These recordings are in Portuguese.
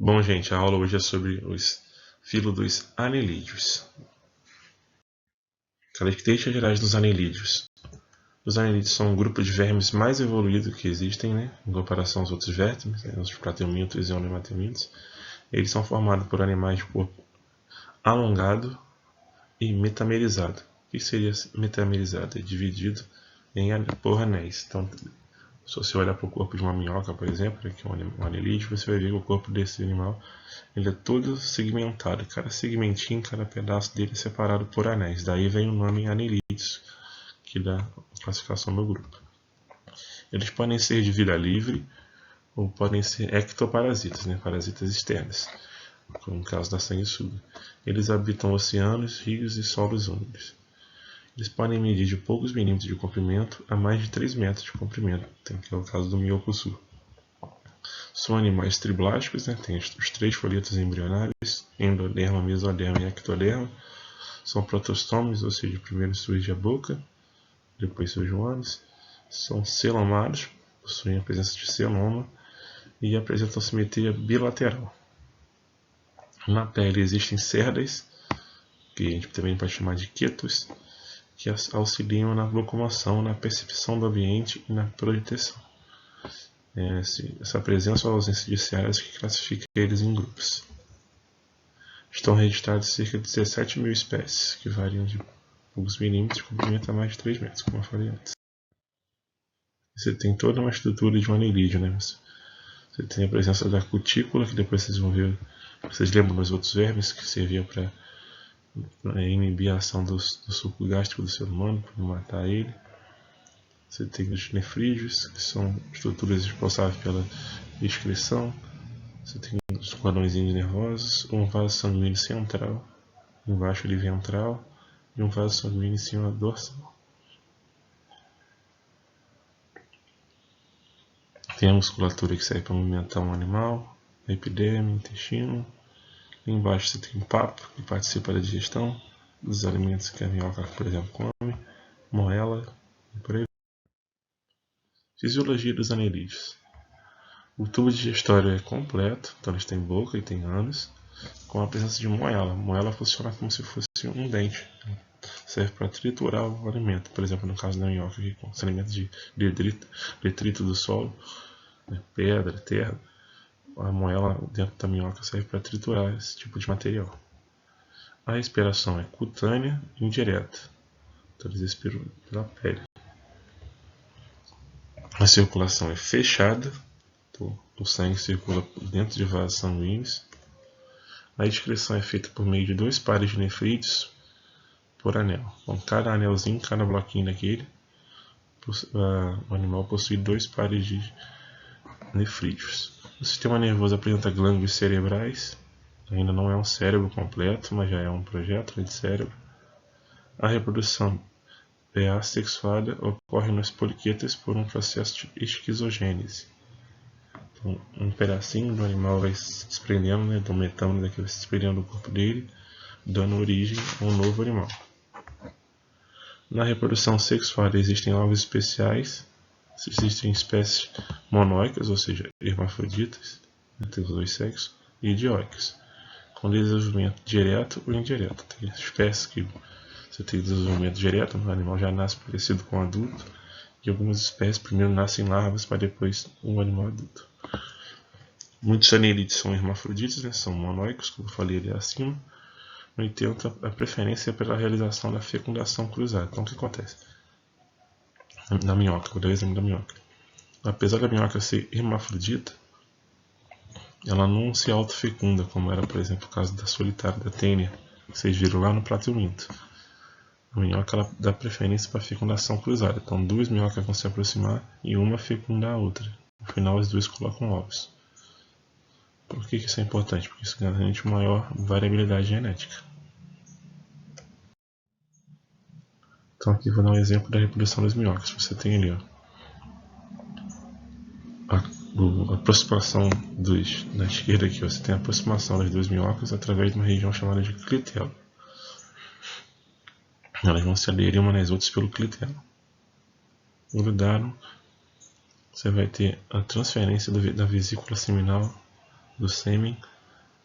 Bom, gente, a aula hoje é sobre os filo dos anelídeos. Características gerais dos anelídeos. Os anelídeos são um grupo de vermes mais evoluído que existem, em comparação aos outros vermes, os plateumintos e onomateumintos. Eles são formados por animais de corpo alongado e metamerizado. O que seria metamerizado? É dividido por anéis. Então, se você olhar para o corpo de uma minhoca, por exemplo, que é um anelídeo, você vai ver que o corpo desse animal ele é todo segmentado. Cada segmentinho, cada pedaço dele é separado por anéis. Daí vem o nome anelídeos, que dá a classificação do grupo. Eles podem ser de vida livre ou podem ser ectoparasitas, parasitas externos, como no caso da sanguessuga. Eles habitam oceanos, rios e solos úmidos. Eles podem medir de poucos milímetros de comprimento a mais de 3 metros de comprimento, que é o caso do miocossu. São animais triblásticos, tem os 3 folhetos embrionários, endoderma, mesoderma e ectoderma. São protostômios, ou seja, primeiro surge a boca, depois surge o ânus. São celomados, possuem a presença de celoma e apresentam simetria bilateral. Na pele existem cerdas, que a gente também pode chamar de quetos, que auxiliam na locomoção, na percepção do ambiente e na proteção. Essa presença ou ausência de cerdas que classifica eles em grupos. Estão registrados cerca de 17 mil espécies, que variam de poucos milímetros de comprimento a mais de 3 metros, como eu falei antes. Você tem toda uma estrutura de um anelídeo, Você tem a presença da cutícula, que depois vocês vão ver, vocês lembram dos outros vermes, que servia para inibir a ação do suco gástrico do ser humano, para matar ele. Você tem os nefrídeos, que são estruturas responsáveis pela excreção. Você tem os cordõezinhos nervosos, um vaso sanguíneo central, embaixo ali ventral, e um vaso sanguíneo em cima dorsal. Tem a musculatura que serve para movimentar um animal, a epiderme, intestino. Ali embaixo você tem o papo, que participa da digestão dos alimentos que a minhoca, por exemplo, come, moela e por aí. Fisiologia dos anelídeos. O tubo digestório é completo, então eles têm boca e têm ânus, com a presença de moela. A moela funciona como se fosse um dente. Serve para triturar o alimento, por exemplo, no caso da minhoca, com os alimentos de detrito do solo, pedra, terra. A moela dentro da minhoca serve para triturar esse tipo de material. A respiração é cutânea e indireta, então eles respiram pela pele. A circulação é fechada, então o sangue circula dentro de vasos sanguíneos. A excreção é feita por meio de 2 pares de nefrídeos por anel. Então, cada anelzinho, cada bloquinho daquele, o animal possui 2 pares de nefrídeos. O sistema nervoso apresenta glândulos cerebrais, ainda não é um cérebro completo, mas já é um projeto de cérebro. A reprodução assexuada ocorre nos poliquetas por um processo de esquizogênese. Então, um pedacinho do animal vai se desprendendo, do metano vai se desprendendo do corpo dele, dando origem a um novo animal. Na reprodução sexual existem ovos especiais, existem espécies monóicas, ou seja, hermafroditas, entre os 2 sexos, e dioicas, com desenvolvimento direto ou indireto. Tem espécies que você tem desenvolvimento direto, o animal já nasce parecido com o adulto, e algumas espécies primeiro nascem larvas para depois um animal adulto. Muitos anelídeos são hermafroditas, são monóicos, como eu falei ali acima. No entanto, a preferência é pela realização da fecundação cruzada. Então, o que acontece? Na minhoca, vou dar o exemplo da minhoca. Apesar da minhoca ser hermafrodita, ela não se autofecunda, como era, por exemplo, o caso da solitária da tênia, que vocês viram lá no plateuminto. A minhoca ela dá preferência para a fecundação cruzada. Então, 2 minhocas vão se aproximar e uma fecunda a outra. No final, as 2 colocam ovos. Por que isso é importante? Porque isso garante maior variabilidade genética. Então, aqui vou dar um exemplo da reprodução das minhocas. Você tem ali a aproximação na esquerda aqui, você tem a aproximação das 2 minhocas através de uma região chamada de clitelo. Elas vão se aderir umas nas outras pelo clitelo. Grudaram, você vai ter a transferência da vesícula seminal do sêmen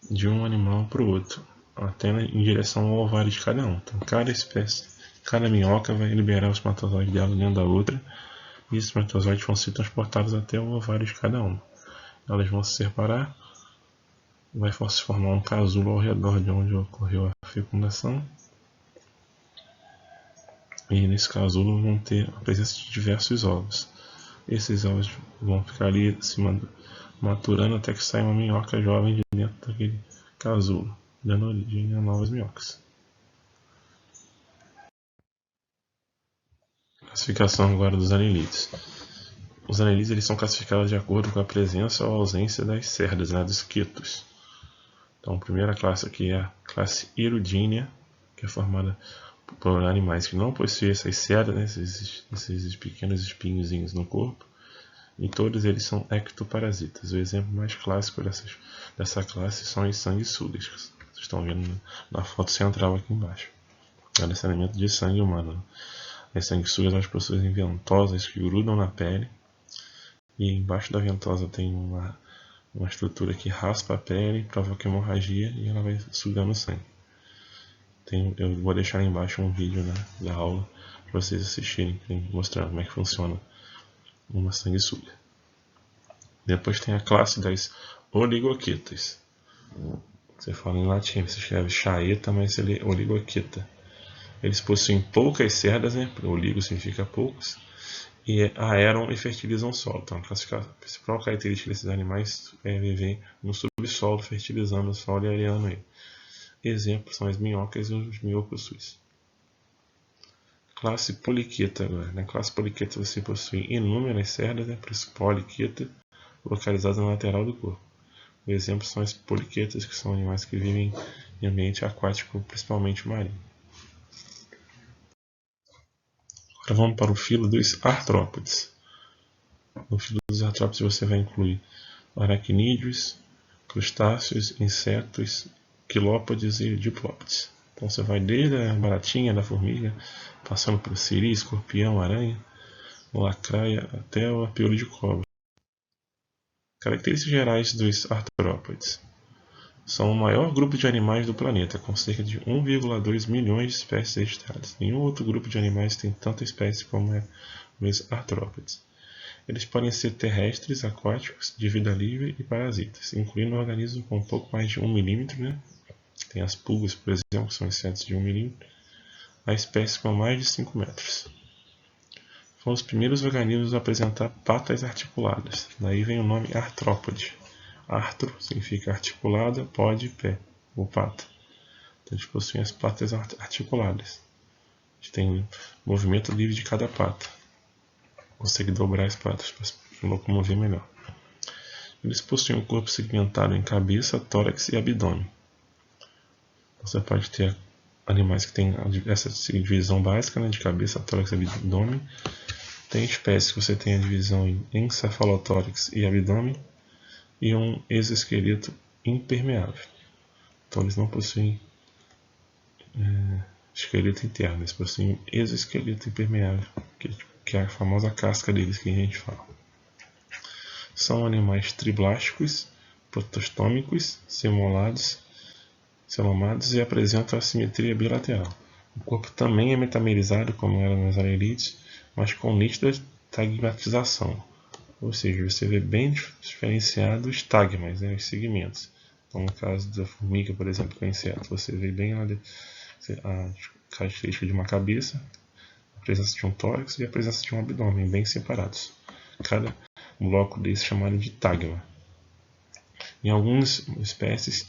de um animal para o outro, até em direção ao ovário de cada um. Então, cada espécie, cada minhoca vai liberar os espermatozoides dela dentro da outra, e os espermatozoides vão ser transportados até o ovário de cada uma. Elas vão se separar, vai se formar um casulo ao redor de onde ocorreu a fecundação, e nesse casulo vão ter a presença de diversos ovos. Esses ovos vão ficar ali se maturando até que saia uma minhoca jovem de dentro daquele casulo, dando origem a novas minhocas. Classificação agora dos anelídeos. Os anelídeos eles são classificados de acordo com a presença ou ausência das cerdas, dos quitos. Então, a primeira classe aqui é a classe Hirudínea, que é formada por animais que não possuem essas cerdas, esses pequenos espinhozinhos no corpo, e todos eles são ectoparasitas. O exemplo mais clássico dessa classe são os sanguessugas, que vocês estão vendo na foto central aqui embaixo. É o alimento de sangue humano. As sanguessugas elas possuem ventosas que grudam na pele, e embaixo da ventosa tem uma estrutura que raspa a pele, provoca hemorragia e ela vai sugando sangue. Eu vou deixar aí embaixo um vídeo da aula para vocês assistirem, mostrando como é que funciona uma sanguessuga. Depois tem a classe das oligoquetas. Você fala em latim, você escreve chaeta, mas ele é oligoqueta. Eles possuem poucas cerdas, oligo significa poucos, e aeram e fertilizam o solo. Então, a principal característica desses animais é viver no subsolo, fertilizando o solo e areando ele. Exemplos são as minhocas e os miopos. Classe poliqueta agora. Na classe poliqueta você possui inúmeras cerdas, por isso poliqueta, localizadas na lateral do corpo. O exemplo são as poliquetas, que são animais que vivem em ambiente aquático, principalmente marinho. Agora vamos para o filo dos artrópodes. No filo dos artrópodes você vai incluir aracnídeos, crustáceos, insetos, quilópodes e diplópodes. Então você vai desde a baratinha da formiga, passando por siri, escorpião, aranha, lacraia até o piolho de cobra. Características gerais dos artrópodes. São o maior grupo de animais do planeta, com cerca de 1,2 milhões de espécies registradas. Nenhum outro grupo de animais tem tanta espécie como os artrópodes. Eles podem ser terrestres, aquáticos, de vida livre e parasitas, incluindo organismos com um pouco mais de 1 milímetro, Tem as pulgas, por exemplo, que são insetos de 1 milímetro, a espécies com mais de 5 metros. Foram os primeiros organismos a apresentar patas articuladas, daí vem o nome artrópode. Artro significa articulada, pode, pé, ou pata. Então eles possuem as patas articuladas. A gente tem movimento livre de cada pata. Consegue dobrar as patas para se locomover melhor. Eles possuem um corpo segmentado em cabeça, tórax e abdômen. Você pode ter animais que têm essa divisão básica, de cabeça, tórax e abdômen. Tem espécies que você tem a divisão em encefalotórax e abdômen e um exoesqueleto impermeável. Então eles não possuem esqueleto interno, eles possuem exoesqueleto impermeável, que é a famosa casca deles que a gente fala. São animais triblásticos, protostômicos, celomados e apresentam assimetria bilateral. O corpo também é metamerizado, como era nas anelídeos, mas com nítida tagmatização. Ou seja, você vê bem diferenciado os tagmas, os segmentos. Então, no caso da formiga, por exemplo, que é inseto, você vê bem a característica de uma cabeça, a presença de um tórax e a presença de um abdômen, bem separados. Cada bloco desse é chamado de tagma. Em algumas espécies,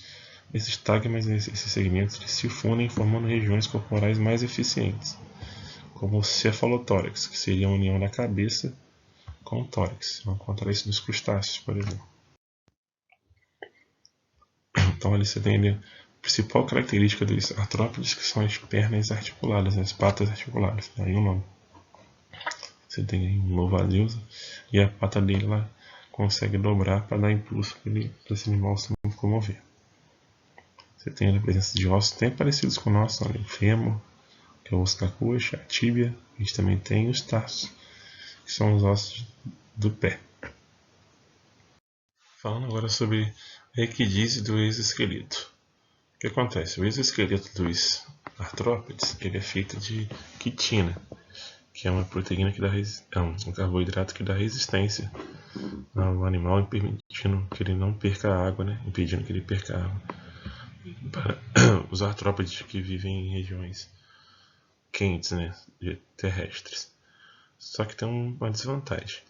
esses tagmas, esses segmentos, se fundem formando regiões corporais mais eficientes, como o cefalotórax, que seria a união da cabeça com o tórax. Vamos encontrar isso nos crustáceos, por exemplo. Então ali você tem a principal característica dos artrópodes, que são as pernas articuladas, as patas articuladas. Daí o nome. Você tem um louva-a-Deus e a pata dele lá consegue dobrar para dar impulso para esse animal se locomover. Você tem a presença de ossos bem parecidos com o nosso, o fêmur, que é o osso da coxa, a tíbia. A gente também tem os tarsos, que são os ossos do pé. Falando agora sobre Equidise do exoesqueleto. O que acontece? O exoesqueleto dos artrópodes ele é feito de quitina, que é uma proteína que dá um carboidrato que dá resistência ao animal, permitindo que ele não perca a água, né? Impedindo que ele perca a água. Para os artrópodes que vivem em regiões quentes, né? Terrestres. Só que tem uma desvantagem.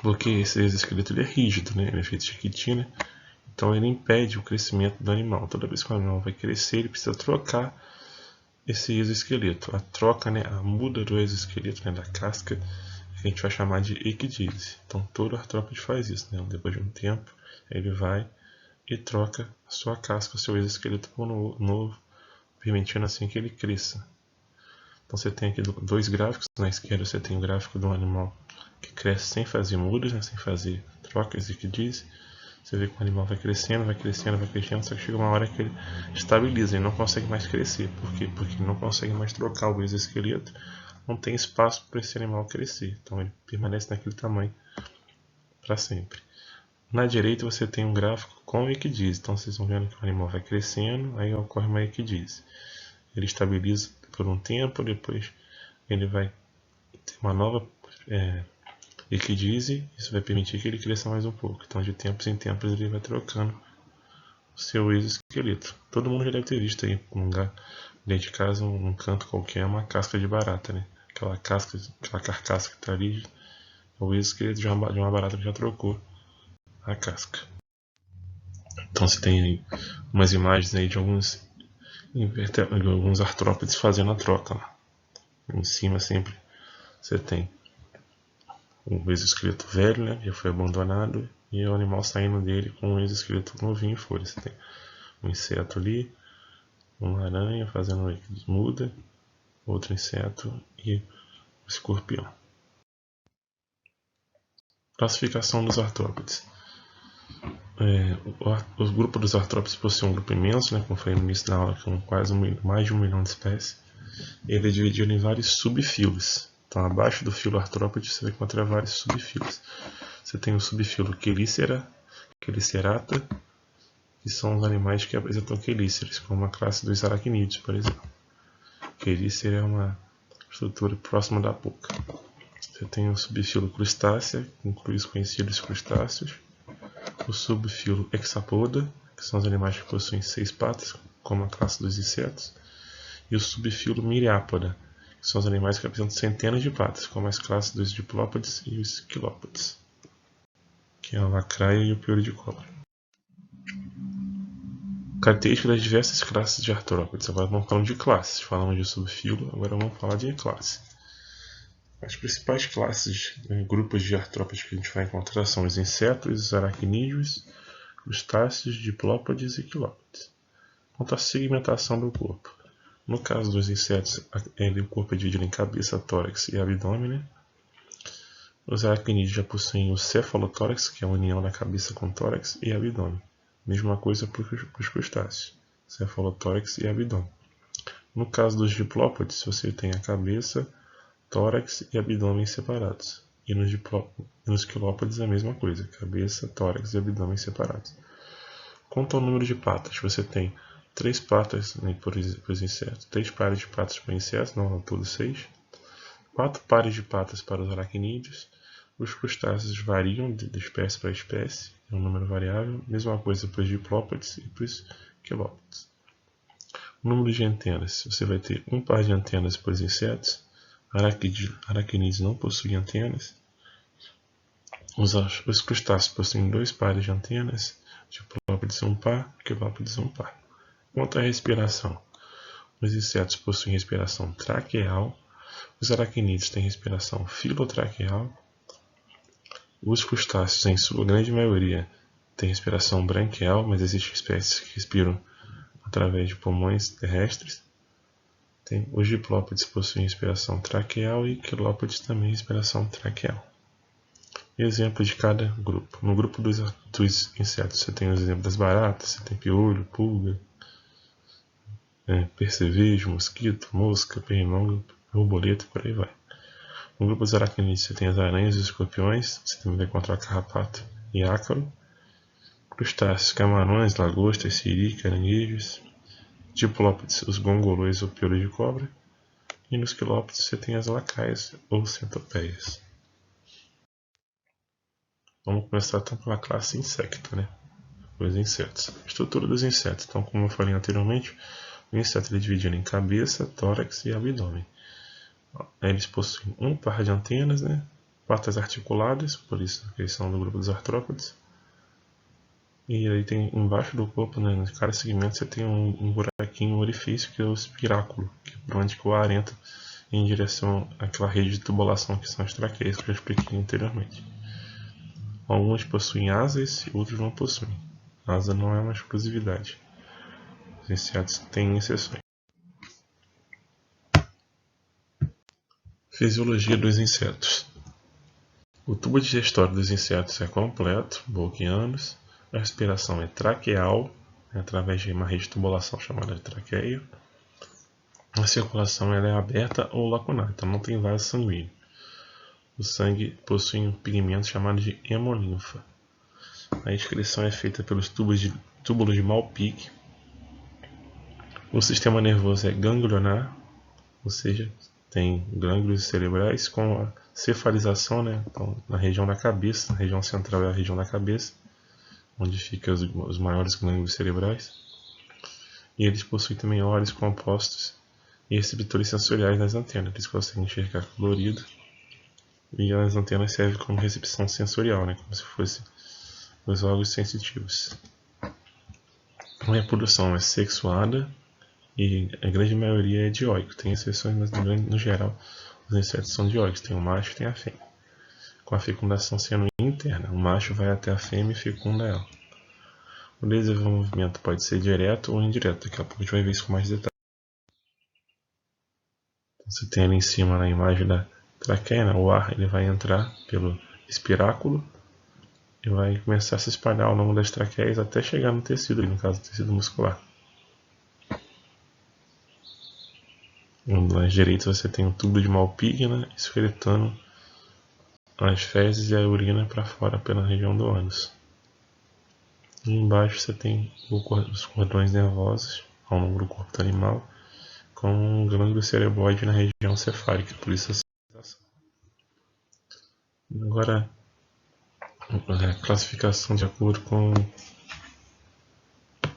Porque esse exoesqueleto ele é rígido, né? Ele é feito de quitina. Então ele impede o crescimento do animal. Toda vez que o animal vai crescer, ele precisa trocar esse exoesqueleto. A troca, né, a muda do exoesqueleto, né, da casca, a gente vai chamar de equidise. Então todo artrópode faz isso. Né? Depois de um tempo, ele vai e troca a sua casca, o seu exoesqueleto por um novo, permitindo assim que ele cresça. Então você tem aqui dois gráficos. Na esquerda você tem o gráfico de um animal que cresce sem fazer mudas, né, sem fazer trocas, equidise. Você vê que o animal vai crescendo, vai crescendo, vai crescendo, só que chega uma hora que ele estabiliza, ele não consegue mais crescer. Por quê? Porque ele não consegue mais trocar o exoesqueleto, não tem espaço para esse animal crescer. Então ele permanece naquele tamanho para sempre. Na direita você tem um gráfico com equidise. Então vocês vão vendo que o animal vai crescendo, aí ocorre uma equidise. Ele estabiliza por um tempo, depois ele vai ter uma nova equidise, isso vai permitir que ele cresça mais um pouco. Então de tempos em tempos ele vai trocando o seu exoesqueleto. Todo mundo já deve ter visto aí num lugar dentro de casa, num canto qualquer, uma casca de barata, né? Aquela carcaça que está ali, o exoesqueleto de uma barata que já trocou a casca. Então você tem aí umas imagens aí de alguns artrópodes fazendo a troca lá. Em cima sempre você tem o exoesqueleto velho, né? Já foi abandonado, e o animal saindo dele com um exoesqueleto novinho em folha. Você tem um inseto ali, uma aranha fazendo muda, outro inseto e o escorpião. Classificação dos artrópodes. O grupo dos artrópodes possui um grupo imenso, né, como foi no início da aula, com quase mais de 1 milhão de espécies. Ele é dividido em vários subfilos. Então, abaixo do filo artrópode, você vai encontrar vários subfilos. Você tem o subfilo Chelicera, Chelicerata, que são os animais que apresentam quelíceras, como a classe dos aracnídeos, por exemplo. Quelícera é uma estrutura próxima da boca. Você tem o subfilo Crustácea, que inclui os conhecidos crustáceos. O subfilo Hexapoda, que são os animais que possuem 6 patas, como a classe dos insetos. E o subfilo Myriapoda, que são os animais que apresentam centenas de patas, como as classes dos diplópodes e os quilópodes, que é a lacraia e o piolho de cobra. Características das diversas classes de artrópodes. Agora vamos falar de classes. Falamos de subfilo, agora vamos falar de classe. As principais classes, grupos de artrópodes que a gente vai encontrar são os insetos, os aracnídeos, crustáceos, diplópodes e quilópodes. Quanto à segmentação do corpo. No caso dos insetos, o corpo é dividido em cabeça, tórax e abdômen. Né? Os aracnídeos já possuem o cefalotórax, que é a união da cabeça com tórax e abdômen. Mesma coisa para os crustáceos, cefalotórax e abdômen. No caso dos diplópodes, você tem a cabeça, tórax e abdômen separados. E nos quilópodes a mesma coisa, cabeça, tórax e abdômen separados. Quanto ao número de patas, você tem 3 patas, né, para os insetos, 3 pares de patas para insetos, não, ao todo 6. 4 pares de patas para os aracnídeos. Os crustáceos variam de espécie para espécie, é um número variável. Mesma coisa para os diplópodes e para os quilópodes. O número de antenas, você vai ter 1 par de antenas para os insetos. Aracnídeos não possuem antenas. Os crustáceos possuem 2 pares de antenas. Diplópodes 1 par, quilópodes 1 par. Quanto à respiração, os insetos possuem respiração traqueal. Os aracnídeos têm respiração filotraqueal. Os crustáceos, em sua grande maioria, têm respiração branquial, mas existem espécies que respiram através de pulmões terrestres. Os diplópodes possuem respiração traqueal e quilópodes também respiração traqueal. Exemplo de cada grupo. No grupo dos insetos, você tem os exemplos das baratas, você tem piolho, pulga, percevejo, mosquito, mosca, pernilongo, borboleta e por aí vai. No grupo dos aracnídeos, você tem as aranhas e os escorpiões, você também vai encontrar carrapato e ácaro. Crustáceos, camarões, lagostas, siri, caranguejos. Diplópodes, os gongolões ou piolhos de cobra. E nos quilópodes você tem as lacaias ou centopeias. Vamos começar então pela classe insecto, né? Os insetos. Estrutura dos insetos. Então, como eu falei anteriormente, o inseto é dividido em cabeça, tórax e abdômen. Eles possuem um par de antenas, né? Patas articuladas, por isso que eles são do grupo dos artrópodes. E aí tem embaixo do corpo, né, em cada segmento você tem um buraquinho, um orifício, que é o espiráculo, que é por onde que o ar entra em direção àquela rede de tubulação que são as traqueias, que eu já expliquei anteriormente. Alguns possuem asas e outros não possuem. A asa não é uma exclusividade. Os insetos têm exceções. Fisiologia dos insetos. O tubo digestório dos insetos é completo, boca e ânus. A respiração é traqueal, através de uma rede de tubulação chamada de traqueia. A circulação ela é aberta ou lacunar, então não tem vaso sanguíneo. O sangue possui um pigmento chamado de hemolinfa. A excreção é feita pelos túbulos de Malpighi. O sistema nervoso é ganglionar, ou seja, tem gânglios cerebrais com a cefalização, né? Então, na região da cabeça, na região central é a região da cabeça, onde ficam os maiores gânglios cerebrais. E eles possuem também olhos compostos e receptores sensoriais nas antenas. Eles conseguem enxergar colorido e as antenas servem como recepção sensorial, né? Como se fossem os órgãos sensitivos. A reprodução é sexuada e a grande maioria é dioico. Tem exceções, mas no geral os insetos são dioicos. Tem o macho e tem a fêmea. Com a fecundação sendo interna, o macho vai até a fêmea e fecunda ela. O desenvolvimento pode ser direto ou indireto. Daqui a pouco a gente vai ver isso com mais detalhes. Você tem ali em cima na imagem da traqueia, né? O ar ele vai entrar pelo espiráculo e vai começar a se espalhar ao longo das traqueias até chegar no tecido, no caso do tecido muscular. No lado direito você tem um tubo de Malpighi, né, excretando as fezes e a urina para fora pela região do ânus. E embaixo você tem os cordões nervosos ao longo do corpo do animal, com um glândula cerebóide na região cefálica, por isso a cefalização. Agora, a classificação de acordo com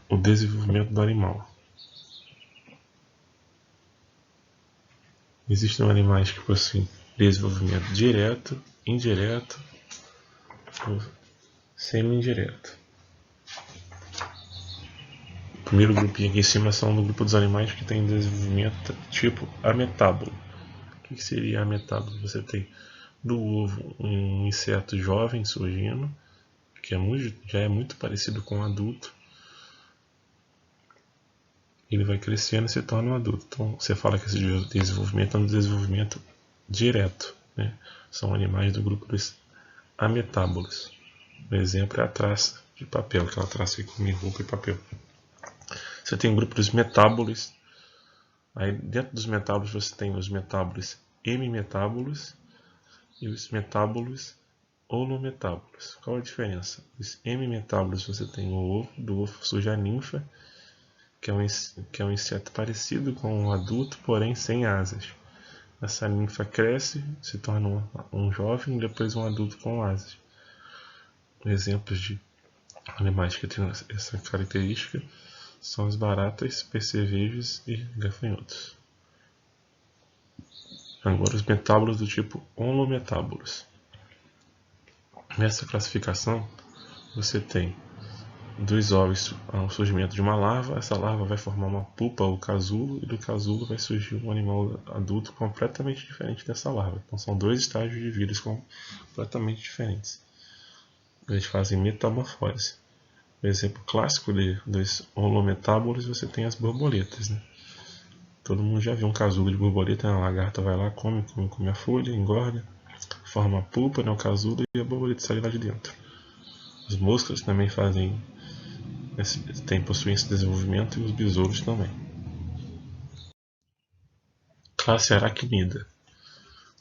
o desenvolvimento do animal. Existem animais que possuem desenvolvimento direto, indireto ou semi-indireto. O primeiro grupinho aqui em cima são do grupo dos animais que tem desenvolvimento tipo ametábulo. O que seria ametábulo? Você tem do ovo um inseto jovem surgindo, que já é muito parecido com um adulto. Ele vai crescendo e se torna um adulto. Então você fala que esse desenvolvimento é um desenvolvimento direto, né? São animais do grupo dos ametábulos. O exemplo é a traça de papel, aquela traça que come roupa e papel. Você tem o grupo dos metábolos. Aí dentro dos metábolos você tem os metábolos hemimetábolos e os metábolos holometábolos. Qual a diferença? Os hemimetábolos você tem o ovo, do ovo surge a ninfa, que é um inseto parecido com um adulto, porém sem asas. Essa ninfa cresce, se torna um jovem e depois um adulto com asas. Exemplos de animais que têm essa característica são as baratas, percevejos e gafanhotos. Agora os metábolos do tipo holometábolos. Nessa classificação você tem dos ovos ao surgimento de uma larva. Essa larva vai formar uma pupa ou casulo, e do casulo vai surgir um animal adulto completamente diferente dessa larva. Então são dois estágios de vida completamente diferentes. Eles fazem metamorfose. O exemplo clássico dos holometábolos, você tem as borboletas, né? Todo mundo já viu um casulo de borboleta, a lagarta vai lá, come a folha, engorda, forma a pupa, né, o casulo, e a borboleta sai lá de dentro. As moscas também possuem esse desenvolvimento, e os besouros também. Classe aracnida.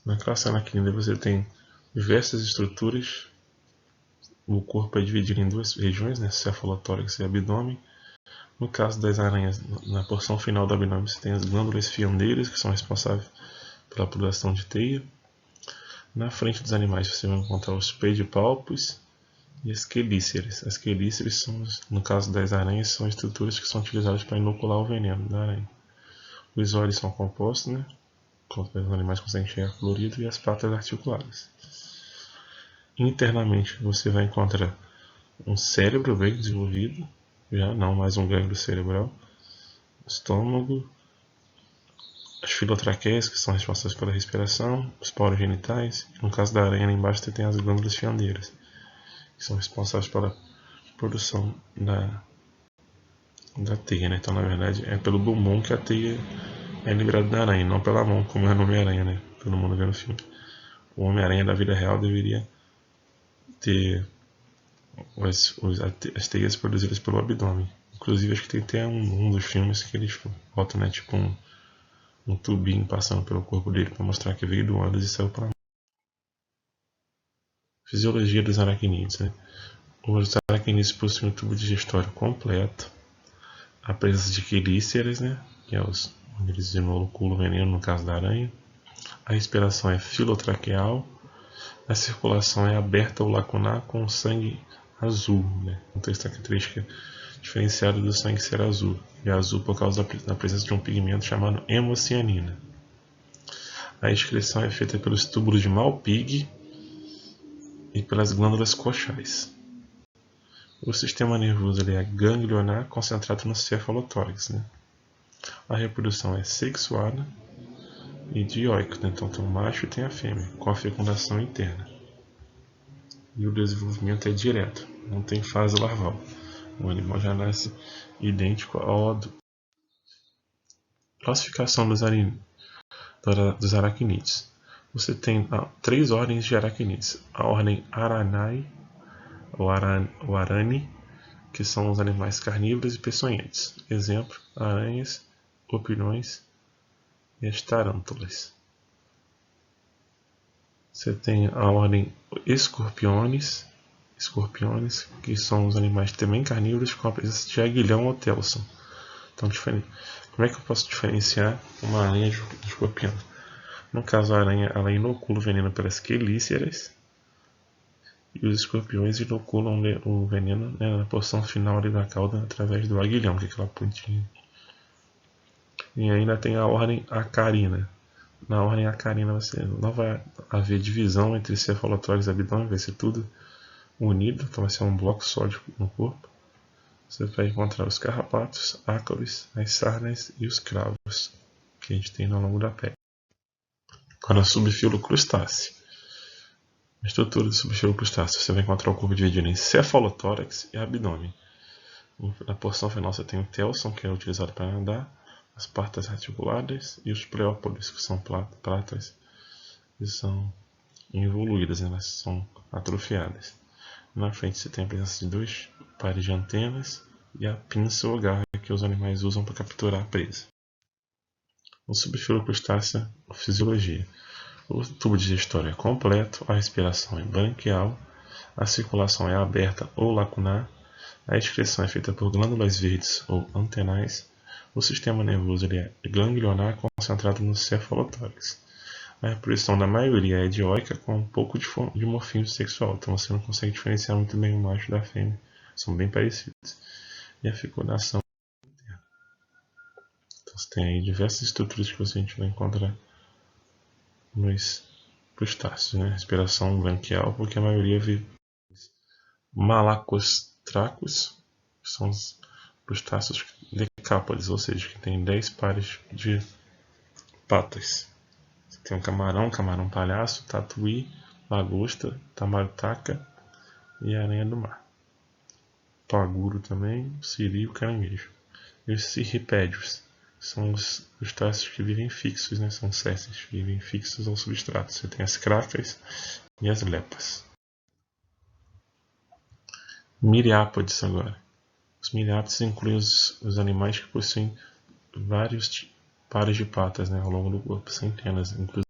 Na classe aracnida você tem diversas estruturas O corpo é dividido em duas regiões, né, cefalotórax e abdômen. No caso das aranhas, na porção final do abdômen você tem as glândulas fiandeiras, que são responsáveis pela produção de teia. Na frente dos animais você vai encontrar os pedipalpos e as quelíceras. As quelíceras são, no caso das aranhas, são estruturas que são utilizadas para inocular o veneno da aranha. Os olhos são compostos, né? Os animais conseguem enxergar colorido, e as patas articuladas. Internamente você vai encontrar um cérebro bem desenvolvido, já não mais um gânglio cerebral, estômago, as filotraqueias, que são responsáveis pela respiração, os poros genitais. No caso da aranha, lá embaixo você tem as glândulas fiandeiras, que são responsáveis pela produção da teia, né? Então, na verdade, é pelo bumbum que a teia é liberada da aranha, não pela mão, como é no Homem-Aranha, né? Todo mundo vê no filme. O Homem-Aranha da vida real deveria ter as teias produzidas pelo abdômen. Inclusive, acho que tem até um dos filmes que eles botam, né, tipo um tubinho passando pelo corpo dele para mostrar que veio do ânus e saiu para. Fisiologia dos aracnídeos, né? Os aracnídeos possuem um tubo digestório completo, a presença de quelíceras, né, que é onde eles inoculam o veneno, no caso da aranha. A respiração é filotraqueal. A circulação é aberta ou lacunar com sangue azul, né? Então, essa característica diferenciada do sangue ser azul. É azul por causa da presença de um pigmento chamado hemocianina. A excreção é feita pelos túbulos de Malpighi e pelas glândulas coxais. O sistema nervoso é ganglionar concentrado no cefalotórax, né? A reprodução é sexuada e dioica, né? Então tem o macho e tem a fêmea, com a fecundação interna. E o desenvolvimento é direto, não tem fase larval. O animal já nasce idêntico ao adulto. Classificação dos aracnídeos. Você tem 3 ordens de aracnídeos. A ordem Aranae, ou Arani, que são os animais carnívoros e peçonhentos. Exemplo: aranhas, opilhões e as tarântulas. Você tem a ordem Escorpiones, que são os animais também carnívoros com a presença de aguilhão ou telson. Então, como é que eu posso diferenciar uma aranha de um escorpião? No caso, a aranha ela inocula o veneno pelas quelíceras, e os escorpiões inoculam o veneno, né, na porção final ali da cauda através do aguilhão, que é aquela pontinha. E ainda tem a ordem acarina. Na ordem acarina você não vai haver divisão entre cefalotórax e abdômen, vai ser tudo unido, então vai ser um bloco só no corpo. Você vai encontrar os carrapatos, ácaros, as sarnas e os cravos que a gente tem ao longo da pele. Agora, a subfilo crustáceo. A estrutura do subfilo crustáceo, você vai encontrar o corpo dividido em cefalotórax e abdômen. Na porção final você tem o telson, que é utilizado para nadar, as patas articuladas e os pleópodes, que são patas que são involuídas, elas são atrofiadas. Na frente você tem a presença de 2 pares de antenas e a pinça ou garra que os animais usam para capturar a presa. No subfilo crustáceo, fisiologia. O tubo digestório é completo, a respiração é branquial, a circulação é aberta ou lacunar, a excreção é feita por glândulas verdes ou antenais, o sistema nervoso é ganglionar concentrado no cefalotórax. A reprodução da maioria é dioica com um pouco de dimorfismo sexual, então você não consegue diferenciar muito bem o macho da fêmea, são bem parecidos. E a fecundação interna. Então você tem aí diversas estruturas que a gente vai encontrar nos crustáceos, né? Respiração branquial, porque a maioria vive. Malacostracos, que são os crustáceos decápodes, ou seja, que tem 10 pares de patas. Você tem um camarão palhaço, tatuí, lagosta, tamarutaca e aranha do mar. Paguro também, siri e o caranguejo. E os cirripédios são os crustáceos que vivem fixos, né? São sésseis, vivem fixos ao substrato. Você tem as cracas e as lepas. Miriápodes agora. Os miriápodes incluem os animais que possuem vários pares de patas, né, ao longo do corpo, centenas, inclusive.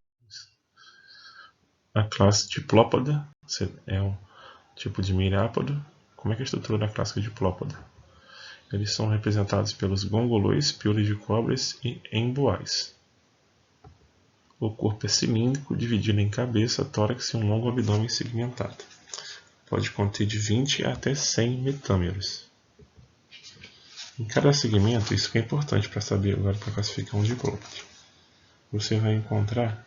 A classe Diplópoda é tipo de mirápodo. Como é que é a estrutura clássica de diplópodo? Eles são representados pelos gongolões, piolhos de cobras e emboais. O corpo é cilíndrico, dividido em cabeça, tórax e um longo abdômen segmentado. Pode conter de 20 até 100 metâmeros. Em cada segmento, isso que é importante para saber agora para classificar um diplópode, você vai encontrar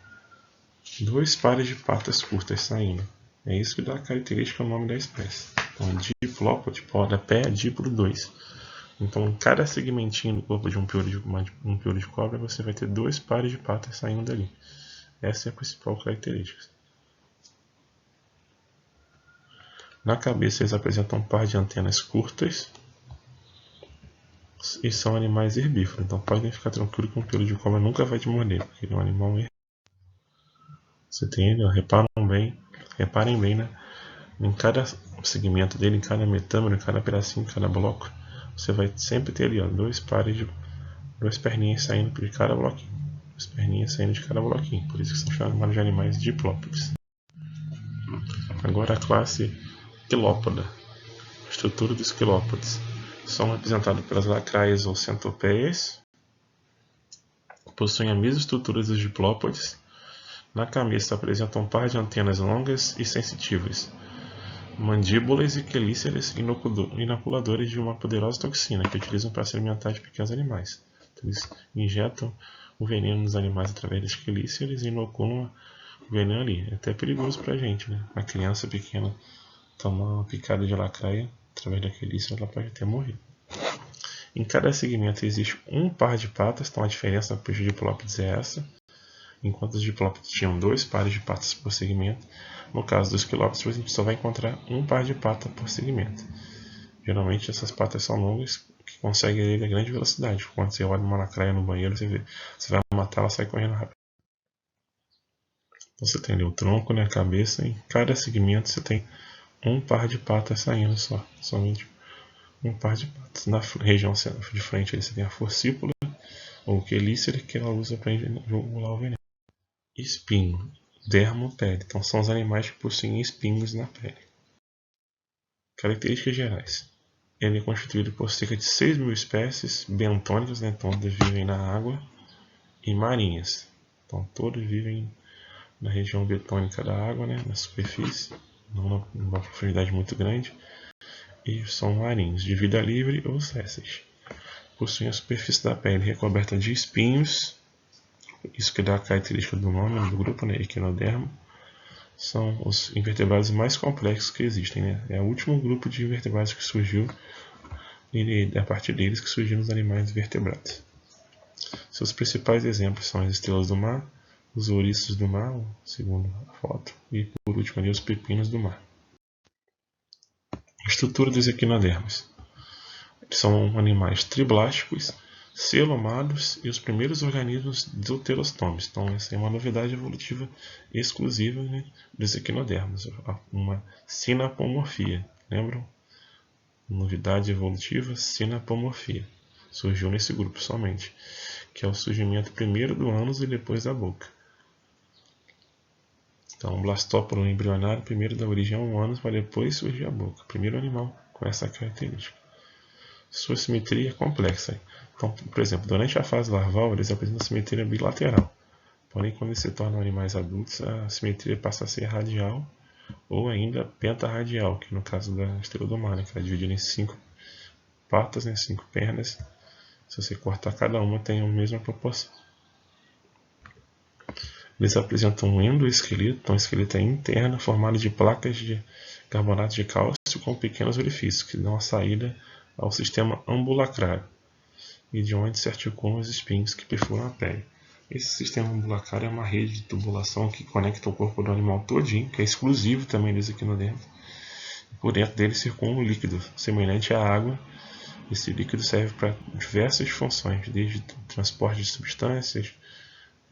2 pares de patas curtas saindo. É isso que dá a característica ao nome da espécie. Então, diplópode, pé, dípolo 2. Então, em cada segmentinho do corpo de um piolho de cobra, você vai ter 2 pares de patas saindo dali. Essa é a principal característica. Na cabeça, eles apresentam um par de antenas curtas e são animais herbívoros. Então, podem ficar tranquilo que um piolho de cobra nunca vai te morder, porque ele é um animal herbívoro. Você tem ele, reparem bem, né? Em cada segmento dele, em cada metâmero, em cada pedacinho, em cada bloco, você vai sempre ter ali, ó, 2 perninhas saindo de cada bloquinho. 2 perninhas saindo de cada bloquinho. Por isso que são chamados de animais diplópodes. Agora a classe quilópoda. A estrutura dos quilópodes. São representados pelas lacraias ou centopeias. Possuem a mesma estrutura dos diplópodes. Na cabeça apresentam um par de antenas longas e sensitivas, mandíbulas e quelíceres inoculadores de uma poderosa toxina que utilizam para se alimentar de pequenos animais. Então, eles injetam o veneno nos animais através das quelíceres e inoculam o veneno ali. É até perigoso para a gente, né? Uma criança pequena tomar uma picada de lacraia através da quelícera, ela pode até morrer. Em cada segmento existe um par de patas, então a diferença para os diplópodes é essa. Enquanto os diplópodes tinham 2 pares de patas por segmento, no caso dos quilópodes a gente só vai encontrar um par de patas por segmento. Geralmente essas patas são longas, que conseguem ir a grande velocidade. Quando você olha uma lacraia no banheiro, você vai matar, ela sai correndo rápido. Então você tem ali o tronco, né, a cabeça, e em cada segmento você tem um par de patas saindo só, somente um par de patas. Na região de frente você tem a forcípula, ou quelícera, que ela usa para inocular o veneno. Espinho, dermo, pele. Então são os animais que possuem espinhos na pele. Características gerais. Ele é constituído por cerca de 6.000 espécies bentônicas, né? Todas vivem na água, e marinhas. Então todos vivem na região betônica da água, né? Na superfície, não numa profundidade muito grande. E são marinhos, de vida livre ou sésseis. Possuem a superfície da pele recoberta de espinhos. Isso que dá a característica do nome do grupo, né? Equinodermo. São os invertebrados mais complexos que existem, né? É o último grupo de invertebrados que surgiu, e a partir deles que surgiram os animais vertebrados. Seus principais exemplos são as estrelas do mar, os ouriços do mar, segundo a foto, e por último ali os pepinos do mar. A estrutura dos equinodermos. São animais triblásticos, celomados e os primeiros organismos deuterostomes. Então essa é uma novidade evolutiva exclusiva, né, dos equinodermos, uma sinapomorfia. Lembram? Novidade evolutiva, sinapomorfia. Surgiu nesse grupo somente, que é o surgimento primeiro do ânus e depois da boca. Então, o blastóporo embrionário primeiro dá origem a um ânus, para depois surgir a boca. Primeiro animal com essa característica. Sua simetria é complexa. Então, por exemplo, durante a fase larval, eles apresentam simetria bilateral. Porém, quando eles se tornam animais adultos, a simetria passa a ser radial ou ainda pentarradial, que no caso da estrela do mar, né, que é dividida em 5 patas, né, 5 pernas. Se você cortar cada uma, tem a mesma proporção. Eles apresentam um endoesqueleto, então o esqueleto é interno, formado de placas de carbonato de cálcio com pequenos orifícios, que dão a saída ao sistema ambulacral, e de onde se articulam os espinhos que perfuram a pele. Esse sistema ambulacral é uma rede de tubulação que conecta o corpo do animal todinho, que é exclusivo também dos equinodermos. Por dentro dele circula um líquido semelhante à água. Esse líquido serve para diversas funções, desde transporte de substâncias,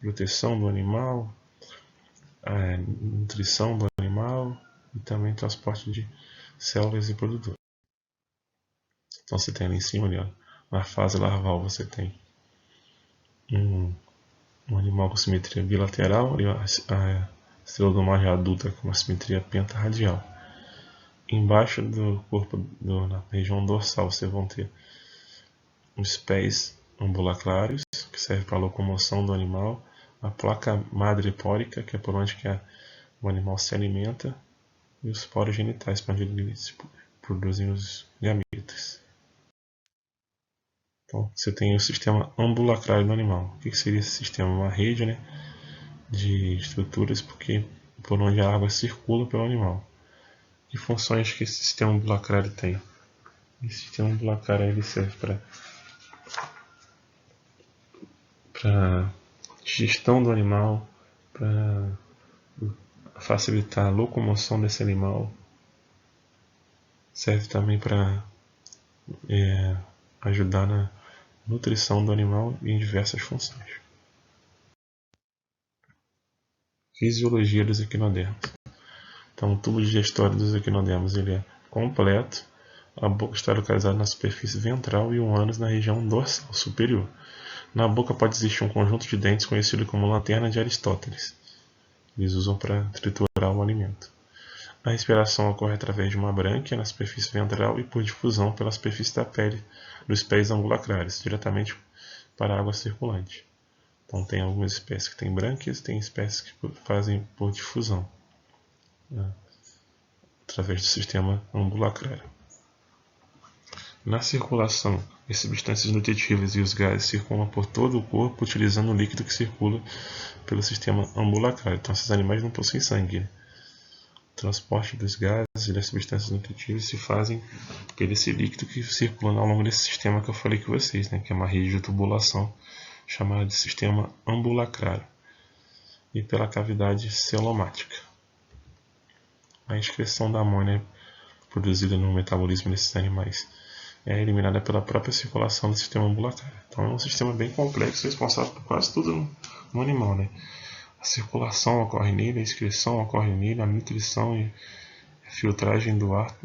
proteção do animal, nutrição do animal e também transporte de células e produtores. Então você tem ali em cima, ali, ó, na fase larval, você tem um animal com simetria bilateral, e a estrela do mar já adulta com uma simetria pentarradial. embaixo do corpo, na região dorsal, vocês vão ter os pés ambulacrários, que serve para a locomoção do animal, a placa madrepórica, que é por onde que o animal se alimenta, e os poros genitais, para onde eles produzem os gametas. Então, você tem o sistema ambulacrário do animal. O que seria esse sistema? Uma rede, né, de estruturas por onde a água circula pelo animal. Que funções que esse sistema ambulacrário tem? Esse sistema ambulacrário ele serve para digestão do animal, para facilitar a locomoção desse animal. Serve também para ajudar na nutrição do animal em diversas funções. Fisiologia dos equinodermos. Então, o tubo digestório dos equinodermos ele é completo. A boca está localizada na superfície ventral e o ânus na região dorsal superior. Na boca pode existir um conjunto de dentes conhecido como lanterna de Aristóteles. Eles usam para triturar o alimento. A respiração ocorre através de uma brânquia na superfície ventral e por difusão pela superfície da pele dos pés ambulacrários, diretamente para a água circulante. Então tem algumas espécies que têm brânquias, tem espécies que fazem por difusão, através do sistema ambulacrário. Na circulação, as substâncias nutritivas e os gases circulam por todo o corpo utilizando o líquido que circula pelo sistema ambulacrário. Então esses animais não possuem sangue, né? O transporte dos gases e das substâncias nutritivas se fazem por esse líquido que circula ao longo desse sistema que eu falei com vocês, né? Que é uma rede de tubulação chamada de sistema ambulacrário, e pela cavidade celomática. A excreção da amônia produzida no metabolismo desses animais é eliminada pela própria circulação do sistema ambulacrário. Então é um sistema bem complexo, responsável por quase tudo no animal, né? A circulação ocorre nele, a excreção ocorre nele, a nutrição e a filtragem do ar,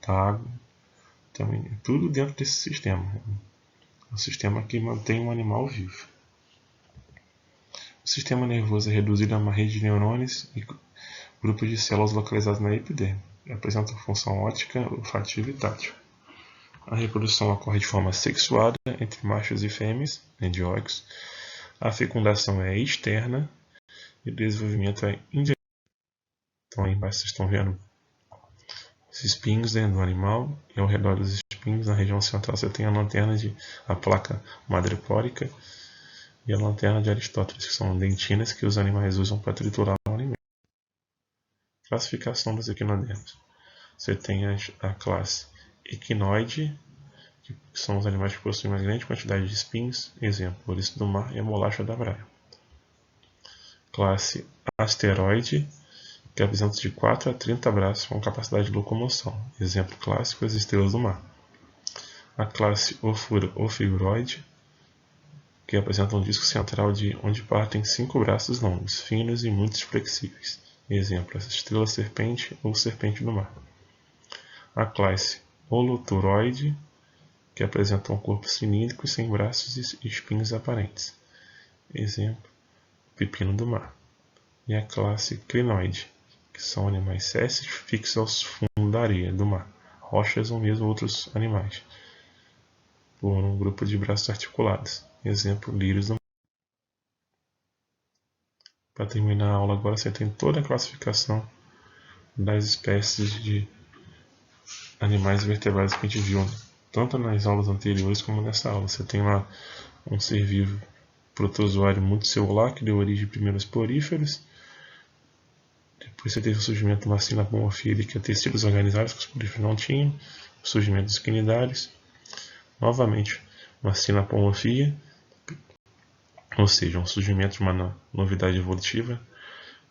da água, também tudo dentro desse sistema. É um sistema que mantém um animal vivo. O sistema nervoso é reduzido a uma rede de neurônios e grupos de células localizadas na epiderme. Apresenta função óptica, olfativa e tátil. A reprodução ocorre de forma sexuada entre machos e fêmeas, dióicos. A fecundação é externa e o desenvolvimento é indireto. Então aí embaixo vocês estão vendo os espinhos dentro do animal, e ao redor dos espinhos, na região central, você tem a placa madrepórica e a lanterna de Aristóteles, que são dentinas que os animais usam para triturar o alimento. Classificação dos equinodermos. Você tem a classe equinoide, que são os animais que possuem uma grande quantidade de espinhos, exemplo, ouriço do mar e a bolacha da praia. Classe asteroide, que apresenta de 4 a 30 braços com capacidade de locomoção, exemplo clássico, as estrelas do mar. A classe ofibroide, que apresenta um disco central de onde partem 5 braços longos, finos e muito flexíveis, exemplo, as estrelas serpente ou serpente do mar. A classe holoturoide, que apresenta um corpo cilíndrico sem braços e espinhos aparentes, exemplo, pepino do mar. E a classe crinoide, que são animais sésseis fixos aos fundos da areia do mar, rochas ou mesmo outros animais, por um grupo de braços articulados, exemplo, lírios do mar. Para terminar a aula agora, você tem toda a classificação das espécies de animais vertebrados que a gente viu, tanto nas aulas anteriores como nessa aula. Você tem lá um ser vivo protozoário multicelular que deu origem primeiro aos poríferos. Depois você teve o surgimento de uma sinapomorfia que é tecidos organizados que os poríferos não tinham, o surgimento dos quinidários. Novamente, uma sinapomorfia, ou seja, um surgimento de uma novidade evolutiva,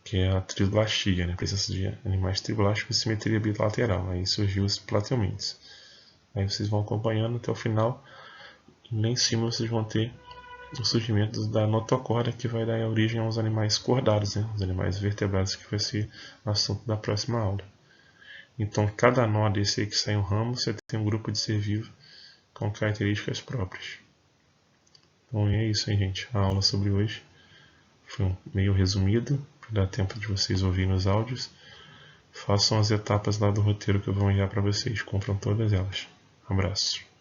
que é a triblastia, né? A presença de animais triblásticos e simetria bilateral. Aí surgiu os plateumintes. Aí vocês vão acompanhando até o final, e lá em cima vocês vão ter o surgimento da notocorda, que vai dar origem aos animais cordados, né? Os animais vertebrados, que vai ser o assunto da próxima aula. Então, cada nó desse aí que sai um ramo, você tem um grupo de ser vivo com características próprias. Então é isso aí, gente. A aula sobre hoje foi meio resumido, para dar tempo de vocês ouvirem os áudios. façam as etapas lá do roteiro que eu vou enviar para vocês. Cumpram todas elas. Abraço.